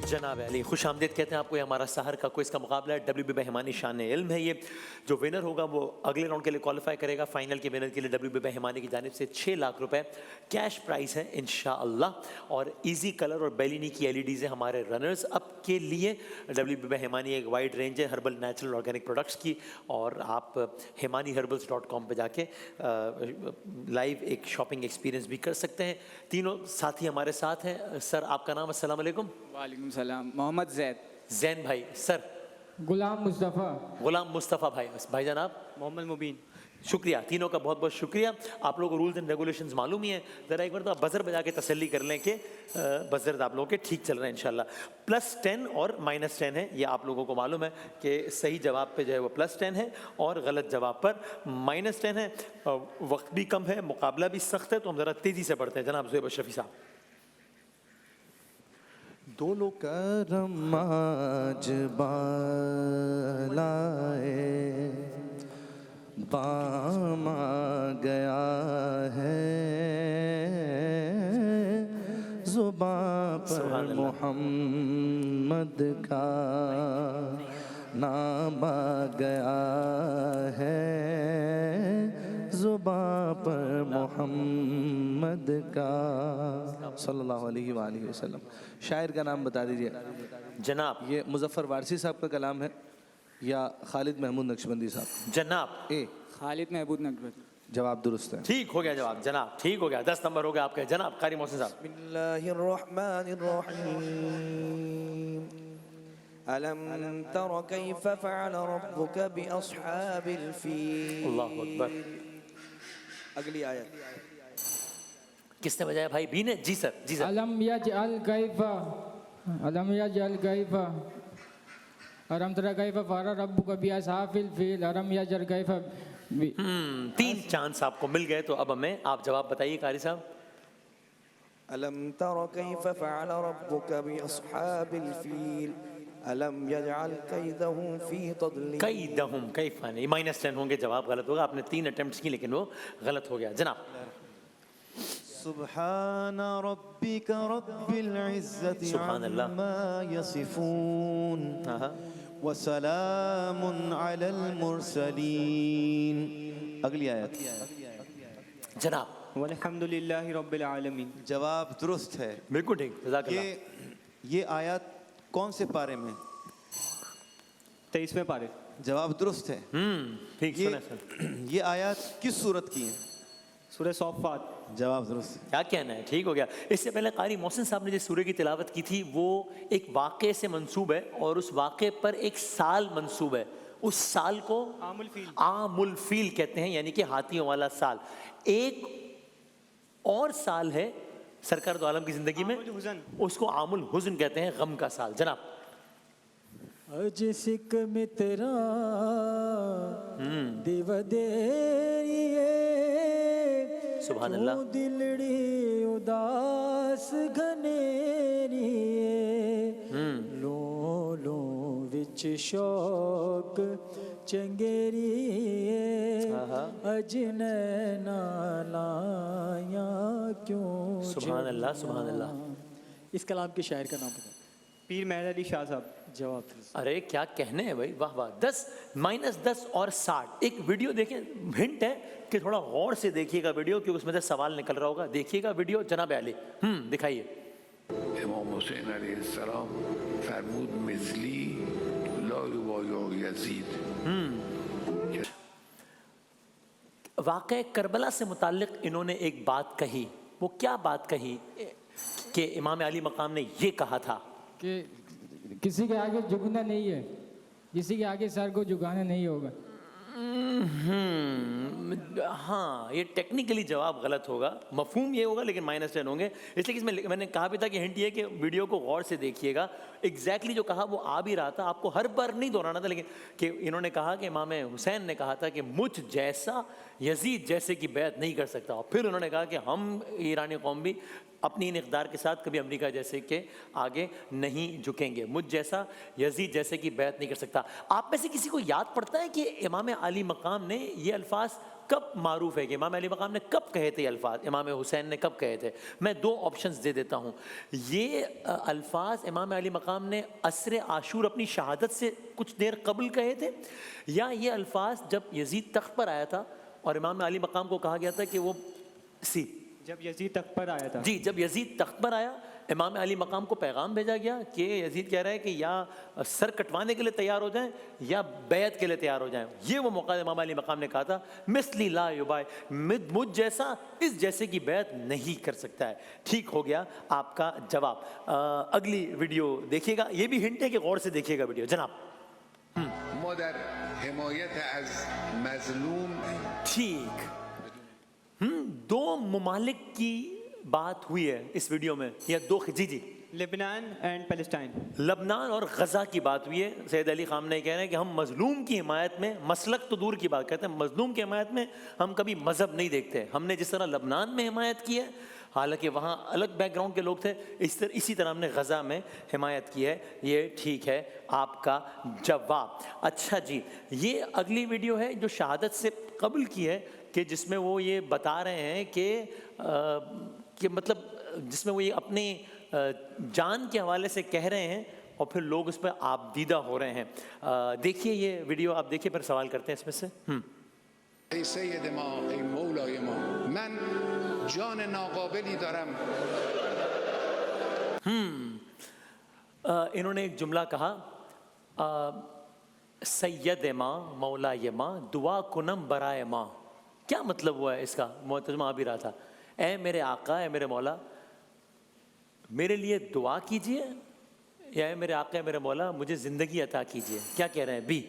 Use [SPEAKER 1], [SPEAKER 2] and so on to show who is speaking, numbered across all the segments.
[SPEAKER 1] जनाब अली खुश आमदीद कहते हैं आपको। ये हमारा सहर का क्विज़ का मुकाबला है। WB बहमानी शान इल्म है। ये जो विनर होगा वो अगले राउंड के लिए क्वालिफाई करेगा। फाइनल के विनर के लिए WB बहमानी की जानिब से 6 लाख रुपए कैश प्राइस है इंशाअल्लाह। और इजी कलर और बेलिनी की LEDs है हमारे रनर्स अप के लिए। WB बहमानी एक वाइड रेंज है हर्बल नेचुरल ऑर्गेनिक प्रोडक्ट्स की, और आप hemaniherbals.com पे जाके लाइव एक शॉपिंग एक्सपीरियंस भी कर सकते हैं। तीनों साथी हमारे साथ हैं। सर आपका नाम? अस्सलाम वालेकुम।
[SPEAKER 2] वालेकुम सलाम। मोहम्मद
[SPEAKER 1] जैन भाई। सर?
[SPEAKER 3] गुलाम मुस्तफ़ा
[SPEAKER 1] भाई। भाईजान आप?
[SPEAKER 2] मोहम्मद मुबीन।
[SPEAKER 1] शुक्रिया, तीनों का बहुत बहुत शुक्रिया। आप लोगों को रूल्स एंड रेगुलेशंस मालूम ही है। ज़रा एक बार तो आप बजर बजा के तसल्ली कर लें कि बजर आप लोगों के ठीक चल रहे हैं इंशाल्लाह। +10 और -10 है, ये आप लोगों को मालूम है कि सही जवाब पे जो है वो +10 है और गलत जवाब पर -10 है। वक्त भी कम है, मुकाबला भी सख्त है, तो हम ज़रा तेज़ी से पढ़ते हैं। जनाब ज़ुहैब अशरफी साहब।
[SPEAKER 4] दोनों करम आज बालाए बाम आ गया है, ज़ुबां पर मोहम्मद का नाम आ गया है, ज़ुबां पर मोहम्मद का सल्लल्लाहु अलैहि वसल्लम। शायर का नाम बता दीजिए
[SPEAKER 1] जनाब।
[SPEAKER 4] ये मुज़फ़्फ़र वारसी साहब का कलाम है या खालिद महमूद नक्शबंदी साहब?
[SPEAKER 1] जनाब
[SPEAKER 4] ए
[SPEAKER 2] खालिद महमूद नकवी।
[SPEAKER 4] जवाब दुरुस्त है।
[SPEAKER 1] ठीक हो गया जवाब जनाब, ठीक हो गया। 10 नंबर हो गया आपके। जनाब कारी मोहसिन साहब।
[SPEAKER 5] बिस्मिल्लाहिर्रहमानिर्रहीम। अलम तरा कैफ़ फ़अल रब्बुक बिअस्हाबिल फ़ील।
[SPEAKER 1] अल्लाहु अकबर।
[SPEAKER 5] अगली आयत
[SPEAKER 1] किसने बजाया भाई? बी ने? जी सर, जी सर।
[SPEAKER 3] अलम यजअल कैफ़ा अरम तरा कैफ़ फ़अल रब्बुक बिअस्हाबिल फ़ील अरम यजअल कैफ़।
[SPEAKER 1] 3 चांस आपको मिल गए, तो अब हमें आप जवाब बताइए कारी साहब।
[SPEAKER 5] अलम तरा कैफ़ फ़अल रब्बुक बिअस्हाबिल फ़ील अलम यजअल कैदहुम फ़ी तदलील।
[SPEAKER 1] कैदहुम कैफ़ा नहीं, -10 होंगे, जवाब गलत होगा। आपने 3 अटेम्प्ट्स की लेकिन वो गलत हो गया। जनाब
[SPEAKER 4] सुब्हान रब्बिक रब्बिल इज़्ज़ति अम्मा यसिफून व सलामुन अलल मुरसलीन। अगली आयत
[SPEAKER 1] जनाब।
[SPEAKER 2] वल्हम्दुलिल्लाहि रब्बिल आलमीन।
[SPEAKER 4] जवाब दुरुस्त है,
[SPEAKER 1] बिल्कुल ठीक। जज़ाकल्लाह।
[SPEAKER 4] ये आयत कौन से पारे में?
[SPEAKER 2] 23वें पारे।
[SPEAKER 4] जवाब दुरुस्त है।
[SPEAKER 1] ठीक सुने सर।
[SPEAKER 4] ये आयत किस सूरत की है?
[SPEAKER 2] सूरह सौफ़ात।
[SPEAKER 4] जवाब दुरुस्त है।
[SPEAKER 1] क्या कहना है, ठीक हो गया। इससे पहले कारी मोहसिन साहब ने जिस सूरह की तिलावत की थी वो एक वाक़े से मंसूब है और उस वाक़े पर एक साल मंसूब है। उस साल को आमुल फील कहते हैं, यानी कि हाथियों वाला साल। एक और साल है सरकार दो आलम की जिंदगी में, उसको आमुल हुज़न कहते हैं, गम का साल। जनाब
[SPEAKER 3] अज सिक मित्रा दिव दे
[SPEAKER 1] सुभान अल्लाह।
[SPEAKER 3] दिलड़ी उदास घनेरी लो लो विच शौक चंगेरी अजनैना लाया क्यों।
[SPEAKER 1] सुभान अल्लाह, सुभान अल्लाह।
[SPEAKER 3] इस कलाम के शायर का नाम बताओ।
[SPEAKER 2] पीर मेहर अली शाह साहब।
[SPEAKER 3] जवाब।
[SPEAKER 1] अरे क्या कहने हैं भाई, वाह वाह। 10 -10 और 60। एक वीडियो देखें, हिंट है कि थोड़ा गौर से देखिएगा वीडियो, क्योंकि उसमें से सवाल निकल रहा होगा। देखिएगा वीडियो। जनाब अली दिखाइए।
[SPEAKER 6] इमाम हुसैन अलैहिस्सलाम फरमूद मिज़ली ला युबायु यज़ीद।
[SPEAKER 1] वाक़े करबला से मुताल्लिक़ इन्होंने एक बात कही। वो क्या बात कही कि इमाम अली मकाम ने ये कहा था
[SPEAKER 3] कि किसी के आगे झुकना नहीं है, किसी के आगे सर को झुकाना नहीं होगा।
[SPEAKER 1] हाँ, ये टेक्निकली जवाब गलत होगा, मफहूम ये होगा, लेकिन -10 होंगे। इसलिए कि मैंने कहा भी था कि हिंट ये कि वीडियो को गौर से देखिएगा। एग्जैक्टली जो कहा वो आ भी रहा था, आपको हर बार नहीं दोहराना था, लेकिन कि इन्होंने कहा कि इमाम हुसैन ने कहा था कि मुझ जैसा यजीद जैसे की बैत नहीं कर सकता। और फिर उन्होंने कहा कि हम ईरानी कौम भी अपनी इन इक़दार के साथ कभी अमेरिका जैसे के आगे नहीं झुकेंगे, मुझ जैसा यजीद जैसे की बैत नहीं कर सकता। आप में से किसी को याद पड़ता है कि इमाम अली मकाम ने ये अल्फाज کب معروف ہے کہ امام علی مقام نے کب کہے تھے یہ الفاظ، امام حسین نے کب کہے تھے؟ میں دو آپشنز دے دیتا ہوں. یہ الفاظ امام علی مقام نے عصر عاشور اپنی شہادت سے کچھ دیر قبل کہے تھے، یا یہ الفاظ جب یزید تخت پر آیا تھا اور امام علی مقام کو کہا گیا تھا کہ وہ
[SPEAKER 2] جب یزید تخت پر آیا تھا.
[SPEAKER 1] جی جب یزید تخت پر آیا امام علی مقام کو پیغام بھیجا گیا کہ یزید کہہ رہا ہے کہ یا سر کٹوانے کے لیے تیار ہو جائیں یا بیعت کے لیے تیار ہو جائیں. یہ وہ موقع امام علی مقام نے کہا تھا مثلی لا یبای، مجھ جیسا اس جیسے کی بیعت نہیں کر سکتا ہے. ٹھیک ہو گیا آپ کا جواب. اگلی ویڈیو دیکھیے گا، یہ بھی ہنٹ ہے کہ غور سے دیکھیے گا ویڈیو جناب.
[SPEAKER 6] ما در حمایت از مظلوم.
[SPEAKER 1] ٹھیک، دو ممالک کی بات ہوئی ہے اس ویڈیو میں، یا دو جی
[SPEAKER 2] لبنان اینڈ پیلسٹائن.
[SPEAKER 1] لبنان اور غزہ کی بات ہوئی ہے. سید علی خامنہ کہہ رہے ہیں کہ ہم مظلوم کی حمایت میں، مسلک تو دور کی بات کہتے ہیں، مظلوم کی حمایت میں ہم کبھی مذہب نہیں دیکھتے. ہم نے جس طرح لبنان میں حمایت کی ہے، حالانکہ وہاں الگ بیک گراؤنڈ کے لوگ تھے، اسی طرح ہم نے غزہ میں حمایت کی ہے. یہ ٹھیک ہے آپ کا جواب. اچھا جی، یہ اگلی ویڈیو ہے جو شہادت سے قبل کی ہے، کہ جس میں وہ یہ بتا رہے ہیں کہ مطلب جس میں وہ یہ اپنی جان کے حوالے سے کہہ رہے ہیں اور پھر لوگ اس پہ آبدیدہ ہو رہے ہیں. دیکھیے یہ ویڈیو آپ دیکھیے، پھر سوال کرتے ہیں اس میں سے.
[SPEAKER 6] ای سید ما، ای مولای ما، من جان ناقابلی دارم.
[SPEAKER 1] انہوں نے ایک جملہ کہا، سید ماں مولای ماں دعا کنم برائے ماں. کیا مطلب ہوا ہے اس کا؟ ترجمہ آ بھی رہا تھا، اے میرے آقا، اے میرے مولا میرے لیے دعا کیجئے، یا اے میرے آقا، اے میرے مولا مجھے زندگی عطا کیجئے. کیا کہہ رہے ہیں؟ بی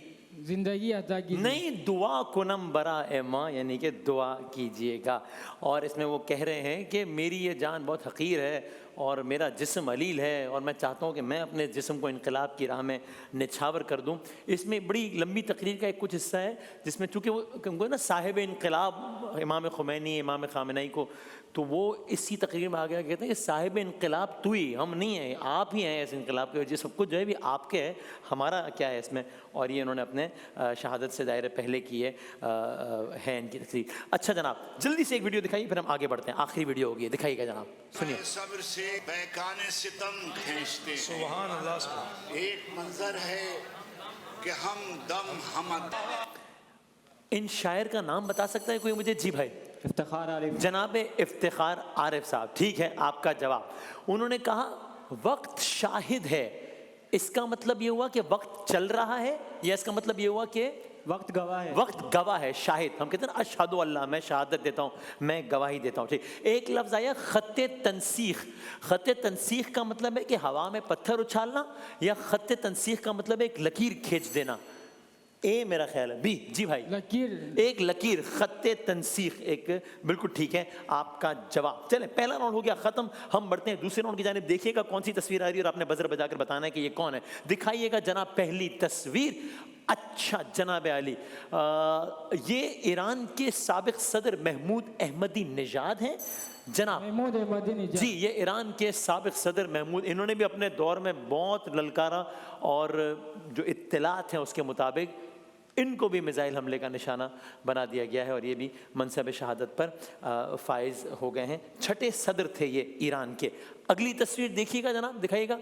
[SPEAKER 3] زندگی عطا کی
[SPEAKER 1] نہیں، دعا کنم برائے ماں، یعنی کہ دعا کیجئے گا. اور اس میں وہ کہہ رہے ہیں کہ میری یہ جان بہت حقیر ہے اور میرا جسم علیل ہے، اور میں چاہتا ہوں کہ میں اپنے جسم کو انقلاب کی راہ میں نچھاور کر دوں. اس میں بڑی لمبی تقریر کا ایک کچھ حصہ ہے جس میں چونکہ وہ نا صاحب انقلاب امام خمینی، امام خامنہئی کو، تو وہ اسی تقریر میں آگے کہتے ہیں کہ صاحب انقلاب تو ہی، ہم نہیں ہیں، آپ ہی ہیں اس انقلاب کے، سب کچھ جو ہے بھی آپ کے ہے، ہمارا کیا ہے اس میں. اور یہ انہوں نے اپنے شہادت سے دائرے پہلے کی ہے ان کی تقریر. اچھا جناب، جلدی سے ایک ویڈیو دکھائیے پھر ہم آگے بڑھتے ہیں. آخری ویڈیو ہوگی، دکھائیے گا جناب، سنیے.
[SPEAKER 7] صبر سے بیکان ستم کھینچتے ہیں. سبحان اللہ. ایک منظر ہے کہ ہم دم ہمت.
[SPEAKER 1] ان شاعر کا نام بتا سکتا ہے کوئی مجھے؟ جی بھائی.
[SPEAKER 2] افتخار عارف.
[SPEAKER 1] جناب افتخار عارف صاحب. ٹھیک ہے آپ کا جواب. انہوں نے کہا وقت شاہد ہے، اس کا مطلب یہ ہوا کہ وقت چل رہا ہے، یا اس کا مطلب یہ ہوا کہ
[SPEAKER 2] وقت گواہ ہے.
[SPEAKER 1] وقت گواہ ہے، شاہد. ہم کہتے ہیں نا اشہد اللہ، میں شہادت دیتا ہوں، میں گواہی دیتا ہوں. ٹھیک. ایک لفظ آیا خط تنسیخ. خط تنسیخ کا مطلب ہے کہ ہوا میں پتھر اچھالنا، یا خط تنسیخ کا مطلب ہے ایک لکیر کھینچ دینا. اے میرا خیال ہے. بی جی بھائی،
[SPEAKER 3] لکیر،
[SPEAKER 1] ایک لکیر، خط تنسیخ ایک. بالکل ٹھیک ہے آپ کا جواب. چلیں پہلا راؤنڈ ہو گیا ختم. ہم بڑھتے ہیں دوسرے راؤنڈ کی جانب. دیکھیے گا کون سی تصویر آ رہی ہے اور آپ نے بزر بجا کر بتانا ہے کہ یہ کون ہے. دکھائیے گا جناب پہلی تصویر. اچھا جناب علی، یہ ایران کے سابق صدر محمود احمدی نژاد ہیں جناب.
[SPEAKER 3] محمود احمدی نژاد.
[SPEAKER 1] جی یہ ایران کے سابق صدر محمود، انہوں نے بھی اپنے دور میں بہت للکارا، اور جو اطلاعات ہیں اس کے مطابق ان کو بھی میزائل حملے کا نشانہ بنا دیا گیا ہے، اور یہ بھی منصب شہادت پر فائز ہو گئے ہیں. چھٹے صدر تھے یہ ایران کے. اگلی تصویر دیکھیے گا جناب، دکھائیے گا.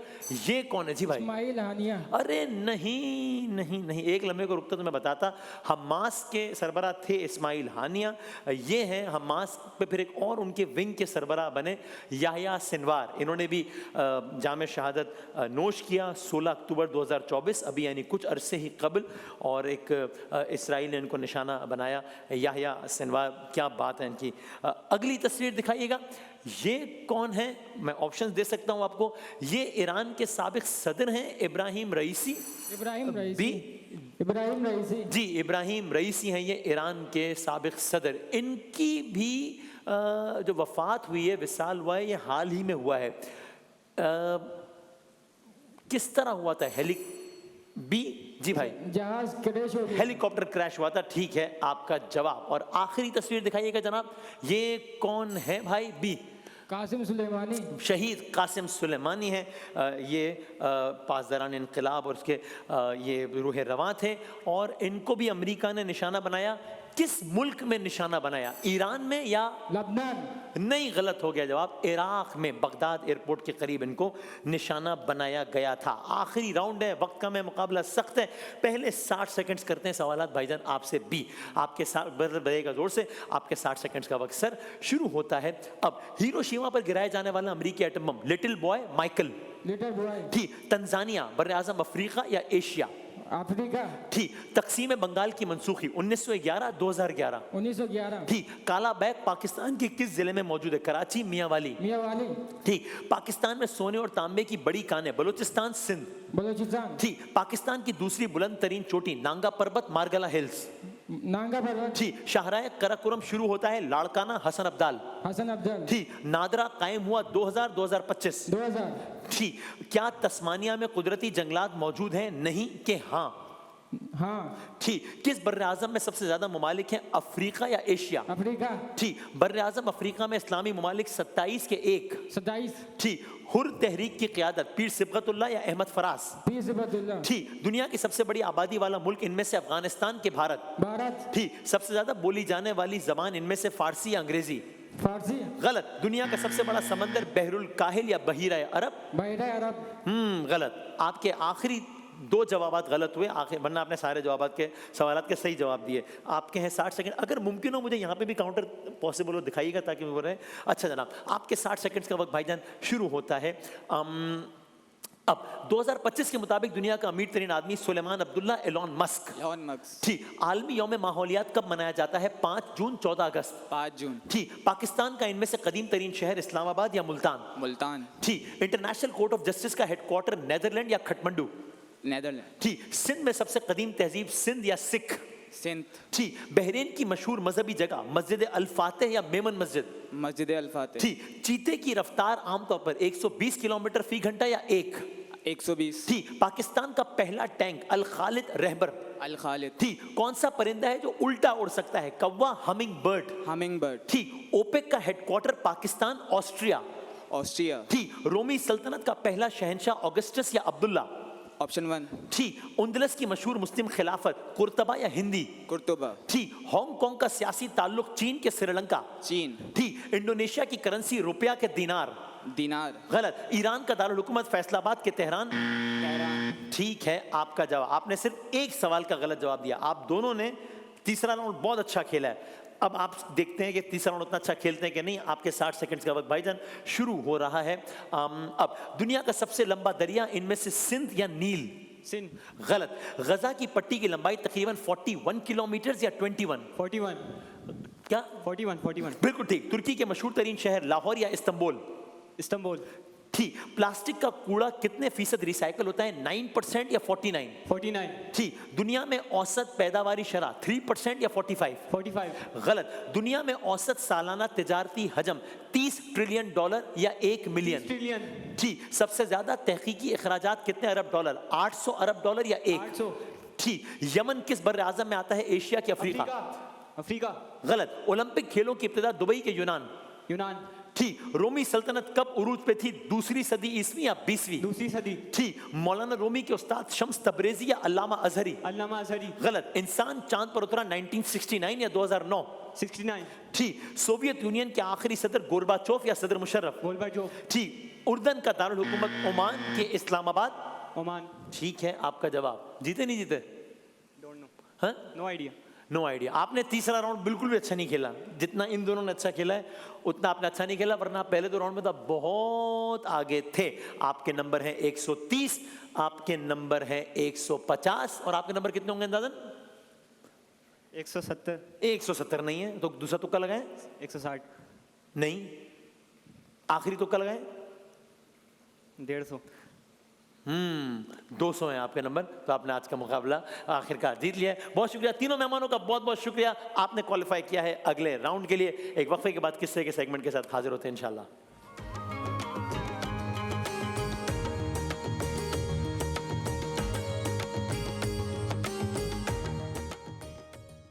[SPEAKER 1] یہ کون ہے؟ جی بھائی.
[SPEAKER 3] اسماعیل ہانیہ.
[SPEAKER 1] ارے نہیں نہیں نہیں، ایک لمحے کو رکتا تو میں بتاتا. حماس کے سربراہ تھے اسماعیل ہانیہ. یہ ہیں حماس پہ پھر ایک اور ان کے ونگ کے سربراہ بنے یحییٰ سنوار. انہوں نے بھی جام شہادت نوش کیا 16 اکتوبر 2024، ابھی یعنی کچھ عرصے ہی قبل. اور ایک اسرائیل نے ان کو نشانہ بنایا، یحییٰ سنوار. کیا بات ہے ان کی. اگلی تصویر دکھائیے گا. یہ کون ہے؟ میں آپشنز دے سکتا ہوں آپ کو. یہ ایران کے سابق صدر ہیں ابراہیم رئیسی.
[SPEAKER 3] Ebrahim Raisi.
[SPEAKER 1] بی
[SPEAKER 3] ابراہیم رئیسی.
[SPEAKER 1] جی ابراہیم رئیسی ہیں یہ ایران کے سابق صدر. ان کی بھی جو وفات ہوئی ہے، وصال ہوا ہے، یہ حال ہی میں ہوا ہے. کس طرح ہوا تھا؟ بی جی بھائی،
[SPEAKER 3] جہاز کریش ہو گیا.
[SPEAKER 1] ہیلی کاپٹر کریش ہوا تھا. ٹھیک ہے آپ کا جواب. اور آخری تصویر دکھائیے گا جناب. یہ کون ہے بھائی؟ بی
[SPEAKER 3] قاسم سلیمانی.
[SPEAKER 1] شہید قاسم سلیمانی ہیں. یہ پاسداران انقلاب اور اس کے یہ روح رواں تھے، اور ان کو بھی امریکہ نے نشانہ بنایا किस मुल्क में निशाना बनाया, ईरान में या
[SPEAKER 3] लबनान।
[SPEAKER 1] नहीं, गलत हो गया जवाब। इराक में बगदाद एयरपोर्ट के करीब इनको निशाना बनाया गया था। आखिरी राउंड है, वक्त का में मुकाबला सख्त है। पहले 60 सेकंड्स करते हैं सवालात भाईजान आपसे भी। आपके साथ बढ़ेगा जोर से, आपके 60 सेकंड्स का वक्त सर शुरू होता है अब। हिरोशिमा पर गिराए जाने वाला अमेरिकी atom bomb, little boy Michael.
[SPEAKER 3] Little boy.
[SPEAKER 1] ठीक। तंजानिया बर्रे आज़म अफ्रीका या एशिया?
[SPEAKER 3] अफ्रीका।
[SPEAKER 1] ठीक। तकसीम बंगाल की मनसूखी 1911 2011?
[SPEAKER 3] 1911।
[SPEAKER 1] ठीक। काला बैग पाकिस्तान के किस जिले में मौजूद है, कराची मियांवाली?
[SPEAKER 3] मियांवाली।
[SPEAKER 1] ठीक। पाकिस्तान में सोने और तांबे की बड़ी कानें, बलूचिस्तान सिंध?
[SPEAKER 3] बलूचिस्तान।
[SPEAKER 1] ठीक। पाकिस्तान की दूसरी बुलंद तरीन चोटी, नांगा पर्वत मारगला हिल्स?
[SPEAKER 3] नांगा पर्वत।
[SPEAKER 1] ठीक। शाहराह कराकोरम शुरू होता है लाड़काना हसन अब्दाल?
[SPEAKER 3] हसन अब्दाल।
[SPEAKER 1] ठीक। नादरा कायम हुआ 2000 2025?
[SPEAKER 3] 2000।
[SPEAKER 1] ठीक। क्या तस्मानिया में कुदरती जंगलात मौजूद हैं, नहीं के हाँ?
[SPEAKER 3] हाँ।
[SPEAKER 1] ठीक। किस बर्रे आज़म में सबसे ज्यादा ममालिक हैं, अफ्रीका या एशिया?
[SPEAKER 3] अफ्रीका।
[SPEAKER 1] ठीक। बर्रे आज़म अफ्रीका में इस्लामी ममालिक 27 के 1?
[SPEAKER 3] 27।
[SPEAKER 1] ठीक। हुर तहरीक की क़यादत पीर सिबगतुल्लाह या अहमद फराज?
[SPEAKER 3] पीर सिबगतुल्लाह।
[SPEAKER 1] ठीक। दुनिया की सबसे बड़ी आबादी वाला मुल्क इनमें से अफगानिस्तान के भारत?
[SPEAKER 3] भारत।
[SPEAKER 1] ठीक। सबसे ज्यादा बोली जाने वाली जबान इनमें से फारसी या अंग्रेजी?
[SPEAKER 3] फारसी।
[SPEAKER 1] गलत। दुनिया का सबसे बड़ा समंदर बहरुल काहिल या बहीरा अरब?
[SPEAKER 3] बहीरा अरब।
[SPEAKER 1] गलत। आपके आखिरी 2 जवाबात गलत हुए, आखिर वरना आपने सारे जवाबात के सवालात के सही जवाब दिए। आपके हैं 60 सेकंड। अगर मुमकिन हो मुझे यहाँ पे भी काउंटर पॉसिबल हो दिखाइएगा ताकि वो रहे। अच्छा जनाब, आपके 60 सेकंड्स का वक्त भाईजान शुरू होता है अब। 2025 के मुताबिक दुनिया का अमीर तरीन आदमी Suleman Abdullah Elon Musk?
[SPEAKER 8] Elon Musk.
[SPEAKER 1] ठीक। आलमी यौम माहौलियात कब मनाया जाता है, 5 जून 14 अगस्त?
[SPEAKER 8] 5 जून।
[SPEAKER 1] ठीक। पाकिस्तान का इनमें से कदीम तरीन शहर इस्लामाबाद या मुल्तान?
[SPEAKER 8] मुल्तान।
[SPEAKER 1] ठीक। इंटरनेशनल कोर्ट ऑफ जस्टिस का हेडक्वार्टर नेदरलैंड या खटमंडू?
[SPEAKER 8] नेदरलैंड।
[SPEAKER 1] ठीक। सिंध में सबसे कदीम तहजीब सिंध या सिख?
[SPEAKER 8] सिंध।
[SPEAKER 1] ठीक। बहरीन की मशहूर मजहबी जगह मस्जिद अल फातिह या मेमन मस्जिद?
[SPEAKER 8] मस्जिद अल फातिह।
[SPEAKER 1] ठीक। चीते की रफ्तार आमतौर पर 120 किलोमीटर फी घंटा या 1?
[SPEAKER 8] 120।
[SPEAKER 1] ठीक। पाकिस्तान का पहला टैंक अल खालिद रहबर?
[SPEAKER 8] अल खालिद।
[SPEAKER 1] ठीक। कौन सा परिंदा है जो उल्टा उड़ सकता है, कौवा हमिंग बर्ड?
[SPEAKER 8] Humming bird.
[SPEAKER 1] ठीक। ओपेक का हेडक्वार्टर पाकिस्तान ऑस्ट्रिया?
[SPEAKER 8] ऑस्ट्रिया।
[SPEAKER 1] ठीक। रोमी सल्तनत का पहला शहंशाह ऑगस्टस या अब्दुल्ला?
[SPEAKER 8] ऑप्शन 1
[SPEAKER 1] ठीक। उंदलस की मशहूर मुस्लिम खिलाफत कुर्तबा या हिंदी?
[SPEAKER 8] कुर्तुबा।
[SPEAKER 1] ठीक। हांगकांग का सियासी ताल्लुक चीन के श्रीलंका?
[SPEAKER 8] चीन।
[SPEAKER 1] ठीक। इंडोनेशिया की करेंसी रुपया के दिनार?
[SPEAKER 8] दिनार।
[SPEAKER 1] गलत। ईरान का दारुल हुकूमत फैसलाबाद के तेहरान?
[SPEAKER 8] तेहरान।
[SPEAKER 1] ठीक है, आपका जवाब। आपने सिर्फ एक सवाल का गलत जवाब दिया। आप दोनों ने तीसरा राउंड बहुत अच्छा खेला है। अब आप देखते हैं कि तीसरा राउंड उतना अच्छा खेलते हैं कि नहीं। आपके 60 सेकंड्स का वक्त भाईजान शुरू हो रहा है अब। दुनिया का सबसे लंबा दरिया इनमें से सिंध या नील?
[SPEAKER 2] सिंध।
[SPEAKER 1] गलत। गजा की पट्टी की लंबाई तकरीबन 41 किलोमीटर या 21?
[SPEAKER 2] 41।
[SPEAKER 1] क्या?
[SPEAKER 2] 41।
[SPEAKER 1] बिल्कुल ठीक। तुर्की के मशहूर तरीन शहर लाहौर या इस्तांबुल?
[SPEAKER 2] इस्तांबुल।
[SPEAKER 1] ठीक। प्लास्टिक का कूड़ा कितने फीसद रिसाइकल होता है, 9% या 49?
[SPEAKER 2] 49।
[SPEAKER 1] ठीक। दुनिया में औसत पैदावारी शरह 3% या 45?
[SPEAKER 2] 45।
[SPEAKER 1] गलत। दुनिया में औसत सालाना तिजारती हजम 30 ट्रिलियन डॉलर या 1 मिलियन?
[SPEAKER 2] ट्रिलियन।
[SPEAKER 1] ठीक। सबसे ज्यादा तहकीकी अखराजात कितने अरब डॉलर, 800 अरब डॉलर या 1?
[SPEAKER 2] 800।
[SPEAKER 1] ठीक। यमन किस बर्रे आज़म में आता है, एशिया की अफ्रीका?
[SPEAKER 2] अफ्रीका।
[SPEAKER 1] गलत। ओलंपिक खेलों की इब्तिदा दुबई के यूनान?
[SPEAKER 2] यूनान।
[SPEAKER 1] ठीक। रोमी सल्तनत कब उरूज पे थी, दूसरी सदी ईस्वी या 20वीं?
[SPEAKER 2] दूसरी सदी।
[SPEAKER 1] ठीक। मौलाना रूमी के उस्ताद शम्स तबरेजी या अल्लामा अजहरी?
[SPEAKER 2] अल्लामा अजहरी।
[SPEAKER 1] गलत। इंसान चांद पर उतरा 1969 या 2009?
[SPEAKER 2] 69।
[SPEAKER 1] ठीक। सोवियत यूनियन के आखिरी सदर गोरबाचोव या सदर मुशर्रफ?
[SPEAKER 2] गोरबाचोव।
[SPEAKER 1] ठीक। उर्दन का दारुल हुकूमत ओमान के इस्लामाबाद?
[SPEAKER 2] ओमान।
[SPEAKER 1] ठीक है, आपका जवाब। जीते नहीं जीते?
[SPEAKER 2] Don't know.
[SPEAKER 1] हाँ,
[SPEAKER 2] नो आइडिया।
[SPEAKER 1] No idea. आपने तीसरा राउंड बिल्कुल भी अच्छा नहीं खेला। जितना इन दोनों ने अच्छा खेला है उतना आपने अच्छा नहीं खेला, वरना पहले 2 राउंड में तो बहुत आगे थे। आपके नंबर हैं 130, आपके नंबर हैं 150 और आपके नंबर कितने होंगे अंदाजन?
[SPEAKER 2] 170।
[SPEAKER 1] 170 नहीं है तो दूसरा तुक्का लगाएं।
[SPEAKER 2] 160।
[SPEAKER 1] नहीं, आखिरी तुक्का लगाएं।
[SPEAKER 2] 150।
[SPEAKER 1] 200 है आपके नंबर। तो आपने आज का मुकाबला आखिरकार जीत लिया है। बहुत शुक्रिया तीनों मेहमानों का, बहुत बहुत शुक्रिया। आपने क्वालिफाई किया है अगले राउंड के लिए। एक वक्फे के बाद किस्से के सेगमेंट के साथ हाजिर होते हैं इंशाल्लाह।